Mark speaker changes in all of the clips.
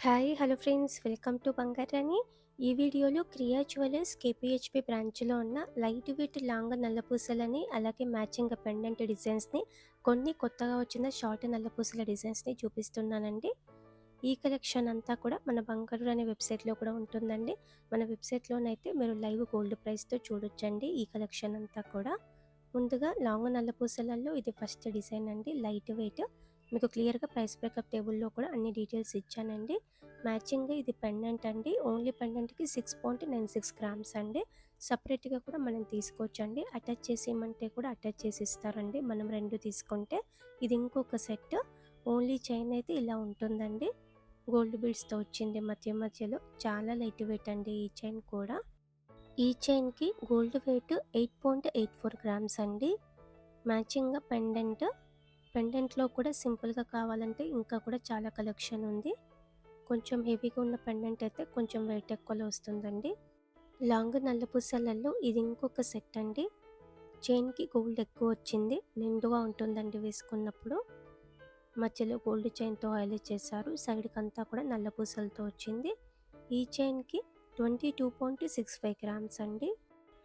Speaker 1: Hi hello friends, welcome to Bangarani. ఈ వీడియోలో క్రియా జ్యువెలర్స్ కేపీహెచ్పి బ్రాంచ్లో ఉన్న లైట్ వెయిట్ లాంగ్ నల్లపూసలని అలాగే మ్యాచింగ్ పెండెంట్ డిజైన్స్ని కొన్ని కొత్తగా వచ్చిన షార్ట్ నల్లపూసల డిజైన్స్ని చూపిస్తున్నానండి. ఈ కలెక్షన్ అంతా కూడా మన బంగారు అనే వెబ్సైట్లో కూడా ఉంటుందండి. మన వెబ్సైట్లోనైతే మీరు లైవ్ గోల్డ్ ప్రైస్తో చూడొచ్చండి. ఈ కలెక్షన్ అంతా కూడా ముందుగా లాంగ్ నల్లపూసలలో ఇది ఫస్ట్ డిజైన్ అండి. లైట్ వెయిట్ మీకు క్లియర్గా ప్రైస్ బ్రేకప్ టేబుల్లో కూడా అన్ని డీటెయిల్స్ ఇచ్చానండి. మ్యాచింగ్ ఇది పెండెంట్ అండి. ఓన్లీ పెండెంట్కి 6.96 గ్రామ్స్ అండి. సపరేట్గా కూడా మనం తీసుకోవచ్చండి. అటాచ్ చేసి ఇమ్మంటే కూడా అటాచ్ చేసి ఇస్తారండి. మనం రెండు తీసుకుంటే ఇది ఇంకొక సెట్. ఓన్లీ చైన్ అయితే ఇలా ఉంటుందండి. గోల్డ్ బీడ్స్తో వచ్చింది మధ్య మధ్యలో. చాలా లైట్ వెయిట్ అండి ఈ చైన్ కూడా. ఈ చైన్కి గోల్డ్ వెయిట్ 8.84 గ్రామ్స్ అండి. మ్యాచింగ్గా పెండెంట్లో కూడా సింపుల్గా కావాలంటే ఇంకా కూడా చాలా కలెక్షన్ ఉంది. కొంచెం హెవీగా ఉన్న పెండెంట్ అయితే కొంచెం వెయిట్ ఎక్కువలో వస్తుందండి. లాంగ్ నల్లపూసలలో ఇది ఇంకొక సెట్ అండి. చైన్కి గోల్డ్ ఎక్కువ వచ్చింది, నిండుగా ఉంటుందండి వేసుకున్నప్పుడు. మధ్యలో గోల్డ్ చైన్తో హైలైట్ చేశారు. సైడ్కి అంతా కూడా నల్లపూసలతో వచ్చింది. ఈ చైన్కి 22.65 గ్రామ్స్ అండి.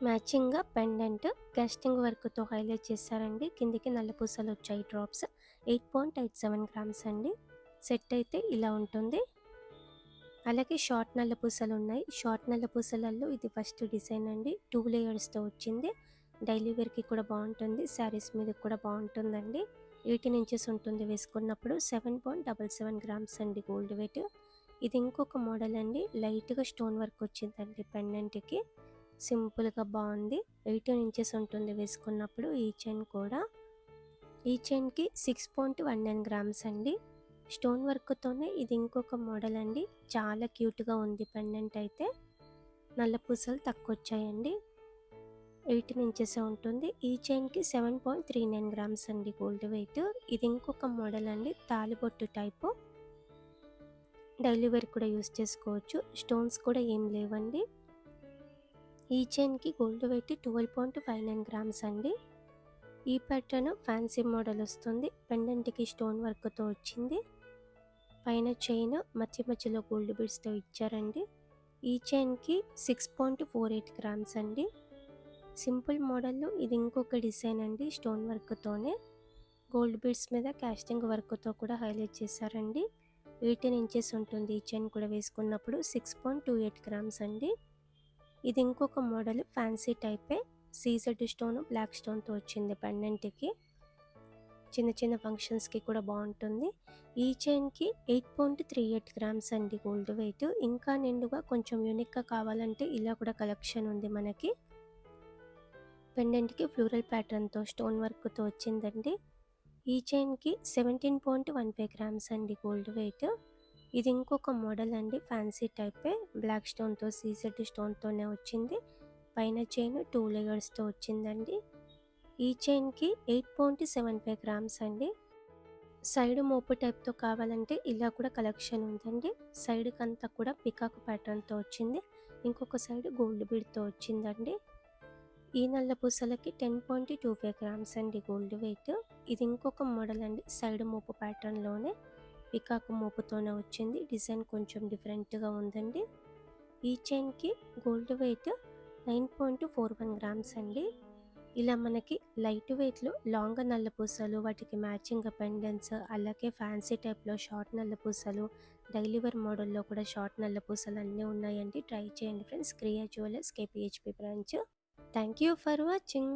Speaker 1: మ్యాచింగ్గా పెండెంట్ కాస్టింగ్ వర్క్తో హైలైట్ చేశారండి. కిందికి నల్లపూసలు వచ్చాయి డ్రాప్స్. 8.87 గ్రామ్స్ అండి. సెట్ అయితే ఇలా ఉంటుంది. అలాగే షార్ట్ నల్లపూసలు ఉన్నాయి. షార్ట్ నల్లపూసలలో ఇది ఫస్ట్ డిజైన్ అండి. 2 లేయర్స్తో వచ్చింది. డైలీ వేర్కి కూడా బాగుంటుంది, శారీస్ మీద కూడా బాగుంటుందండి. 18 ఇంచెస్ ఉంటుంది వేసుకున్నప్పుడు. 7.77 గ్రామ్స్ అండి గోల్డ్ వెయిట్. ఇది ఇంకొక మోడల్ అండి. లైట్గా స్టోన్ వర్క్ వచ్చిందండి పెండెంట్కి. సింపుల్గా బాగుంది. 18 ఇంచెస్ ఉంటుంది వేసుకున్నప్పుడు. ఈ చైన్ కూడా ఈ చైన్కి 6.19 గ్రామ్స్ అండి. స్టోన్ వర్క్తోనే ఇది ఇంకొక మోడల్ అండి. చాలా క్యూట్గా ఉంది పెండెంట్ అయితే. నల్లపూసలు తక్కువ వచ్చాయండి. 18 ఇంచెస్ ఉంటుంది. ఈ చైన్కి 7.39 గ్రామ్స్ అండి గోల్డ్ వెయిట్. ఇది ఇంకొక మోడల్ అండి. తాలిబొట్టు టైపు. డైలీ వేర్ కూడా యూస్ చేసుకోవచ్చు. స్టోన్స్ కూడా ఏం లేవండి. ఈ చైన్కి గోల్డ్ వెయిట్ 12.59 గ్రామ్స్ అండి. ఈ ప్యాటర్న్ ఫ్యాన్సీ మోడల్ వస్తుంది. పెండెంట్కి స్టోన్ వర్క్తో వచ్చింది. పైన చైన్ మధ్య మధ్యలో గోల్డ్ బీడ్స్తో ఇచ్చారండి. ఈ చైన్కి 6.48 గ్రామ్స్ అండి. సింపుల్ మోడల్లో ఇది ఇంకొక డిజైన్ అండి. స్టోన్ వర్క్తోనే గోల్డ్ బీడ్స్ మీద కాస్టింగ్ వర్క్తో కూడా హైలైట్ చేశారండి. 18 ఇంచెస్ ఉంటుంది ఈ చైన్ కూడా వేసుకున్నప్పుడు. 6.28 గ్రామ్స్ అండి. ఇది ఇంకొక మోడల్ ఫ్యాన్సీ టైపే. సీజెడ్ స్టోన్ బ్లాక్ స్టోన్తో వచ్చింది పెండెంట్కి. చిన్న చిన్న ఫంక్షన్స్కి కూడా బాగుంటుంది. ఈ చైన్కి 8.38 గ్రామ్స్ అండి గోల్డ్ వెయిట్. ఇంకా నిండుగా కొంచెం యూనిక్గా కావాలంటే ఇలా కూడా కలెక్షన్ ఉంది మనకి. పెండెంట్కి ఫ్లోరల్ ప్యాటర్న్తో స్టోన్ వర్క్తో వచ్చిందండి. ఈ చైన్కి 17.15 గ్రామ్స్ అండి గోల్డ్ వెయిట్. ఇది ఇంకొక మోడల్ అండి. ఫ్యాన్సీ టైపే. బ్లాక్ స్టోన్తో సీజెడ్ స్టోన్తోనే వచ్చింది. పైన చైన్ 2 లేయర్స్తో వచ్చిందండి. ఈ చైన్కి 8.75 గ్రామ్స్ అండి. సైడ్ మోపు టైప్తో కావాలంటే ఇలా కూడా కలెక్షన్ ఉందండి. సైడ్కి అంతా కూడా పికాక్ ప్యాటర్న్తో వచ్చింది. ఇంకొక సైడ్ గోల్డ్ బీడ్తో వచ్చిందండి. ఈ నల్ల పూసలకి 10.25 గ్రామ్స్ అండి గోల్డ్ వెయిట్. ఇది ఇంకొక మోడల్ అండి. సైడ్ మోపు ప్యాటర్న్లోనే పికాక్ మోపుతోనే వచ్చింది. డిజైన్ కొంచెం డిఫరెంట్గా ఉందండి. ఈ చైన్కి గోల్డ్ వెయిట్ 9.41 గ్రామ్స్ అండి. ఇలా మనకి లైట్ వెయిట్లో లాంగ్ నల్లపూసలు, వాటికి మ్యాచింగ్ పెండెంట్స్, అలాగే ఫ్యాన్సీ టైప్లో షార్ట్ నల్లపూసలు, డైలీ వేర్ మోడల్లో కూడా షార్ట్ నల్లపూసలు అన్నీ ఉన్నాయండి. ట్రై చేయండి friends. Kriya jewellers KPHB branch. Thank you for watching.